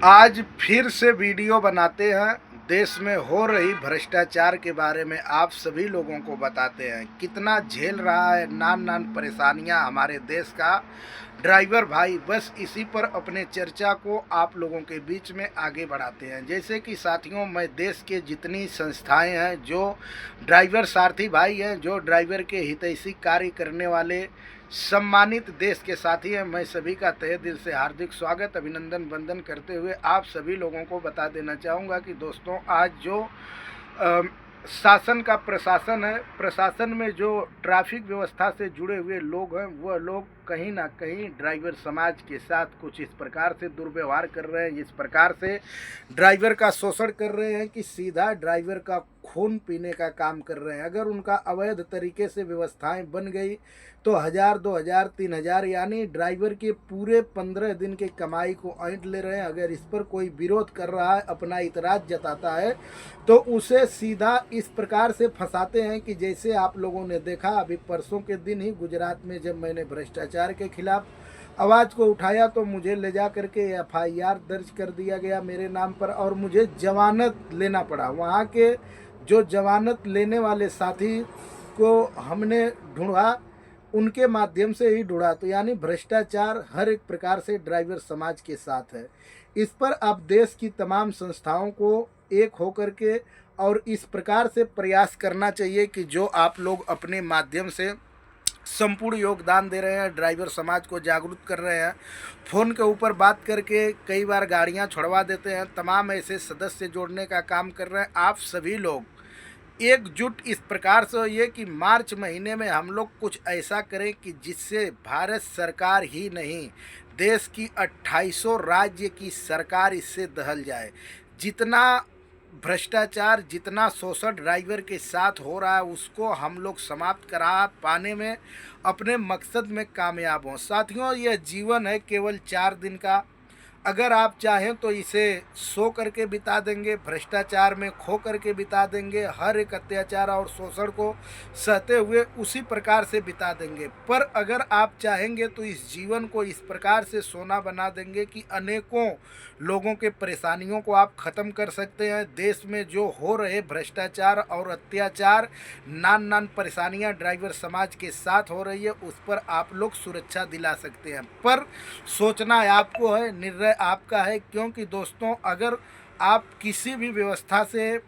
आज फिर से वीडियो बनाते हैं। देश में हो रही भ्रष्टाचार के बारे में आप सभी लोगों को बताते हैं। कितना झेल रहा है नान नान परेशानियां हमारे देश का ड्राइवर भाई। बस इसी पर अपने चर्चा को आप लोगों के बीच में आगे बढ़ाते हैं। जैसे कि साथियों, मैं देश के जितनी संस्थाएं हैं जो ड्राइवर सारथी भाई हैं, जो ड्राइवर के हितैषी कार्य करने वाले सम्मानित देश के साथी हैं, मैं सभी का तहे दिल से हार्दिक स्वागत अभिनंदन वंदन करते हुए आप सभी लोगों को बता देना चाहूँगा कि दोस्तों, आज जो अ, शासन का प्रशासन है, प्रशासन में जो ट्रैफिक व्यवस्था से जुड़े हुए लोग हैं, वह लोग कहीं ना कहीं ड्राइवर समाज के साथ कुछ इस प्रकार से दुर्व्यवहार कर रहे हैं, इस प्रकार से ड्राइवर का शोषण कर रहे हैं कि सीधा ड्राइवर का खून पीने का काम कर रहे हैं। अगर उनका अवैध तरीके से व्यवस्थाएं बन गई तो 1000, 2000, 3000 यानी ड्राइवर के पूरे 15 दिन के कमाई को ऐंठ ले रहे हैं। अगर इस पर कोई विरोध कर रहा है, अपना इतराज़ जताता है, तो उसे सीधा इस प्रकार से फंसाते हैं कि जैसे आप लोगों ने देखा अभी परसों के दिन ही गुजरात में, जब मैंने भ्रष्टाचार के खिलाफ आवाज़ को उठाया तो मुझे ले जा करके एफआईआर दर्ज कर दिया गया मेरे नाम पर और मुझे जमानत लेना पड़ा। वहाँ के जो जमानत लेने वाले साथी को हमने ढूंढा, उनके माध्यम से ही ढूंढा। तो यानी भ्रष्टाचार हर एक प्रकार से ड्राइवर समाज के साथ है। इस पर अब देश की तमाम संस्थाओं को एक होकर के और इस प्रकार से प्रयास करना चाहिए कि जो आप लोग अपने माध्यम से संपूर्ण योगदान दे रहे हैं, ड्राइवर समाज को जागरूक कर रहे हैं, फ़ोन के ऊपर बात करके कई बार गाड़ियां छुड़वा देते हैं, तमाम ऐसे सदस्य जोड़ने का काम कर रहे हैं। आप सभी लोग एकजुट इस प्रकार से होइए कि मार्च महीने में हम लोग कुछ ऐसा करें कि जिससे भारत सरकार ही नहीं, देश की 2800 राज्य की सरकार इससे दहल जाए। जितना भ्रष्टाचार, जितना शोषण ड्राइवर के साथ हो रहा है, उसको हम लोग समाप्त करा पाने में अपने मकसद में कामयाब हों। साथियों, यह जीवन है केवल 4 दिन का। अगर आप चाहें तो इसे सो करके बिता देंगे, भ्रष्टाचार में खो करके बिता देंगे, हर एक अत्याचार और शोषण को सहते हुए उसी प्रकार से बिता देंगे। पर अगर आप चाहेंगे तो इस जीवन को इस प्रकार से सोना बना देंगे कि अनेकों लोगों के परेशानियों को आप ख़त्म कर सकते हैं। देश में जो हो रहे भ्रष्टाचार और अत्याचार, नान नान परेशानियां ड्राइवर समाज के साथ हो रही है, उस पर आप लोग सुरक्षा दिला सकते हैं। पर सोचना आपको है, निर्णय आपका है। क्योंकि दोस्तों, अगर आप किसी भी व्यवस्था से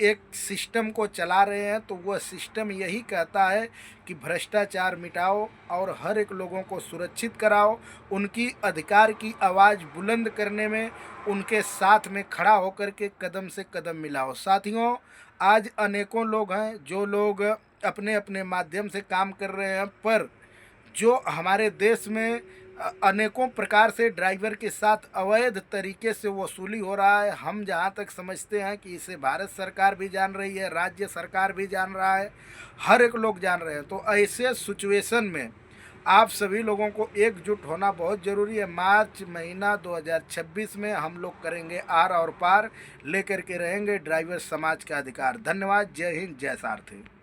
एक सिस्टम को चला रहे हैं तो वह सिस्टम यही कहता है कि भ्रष्टाचार मिटाओ और हर एक लोगों को सुरक्षित कराओ, उनकी अधिकार की आवाज़ बुलंद करने में उनके साथ में खड़ा होकर के कदम से कदम मिलाओ। साथियों, आज अनेकों लोग हैं जो लोग अपने अपने माध्यम से काम कर रहे हैं, पर जो हमारे देश में अनेकों प्रकार से ड्राइवर के साथ अवैध तरीके से वसूली हो रहा है। हम जहाँ तक समझते हैं कि इसे भारत सरकार भी जान रही है, राज्य सरकार भी जान रहा है, हर एक लोग जान रहे हैं। तो ऐसे सिचुएशन में आप सभी लोगों को एकजुट होना बहुत ज़रूरी है। मार्च महीना 2026 में हम लोग करेंगे आर और पार, लेकर के रहेंगे ड्राइवर समाज का अधिकार। धन्यवाद। जय हिंद, जय सारथी।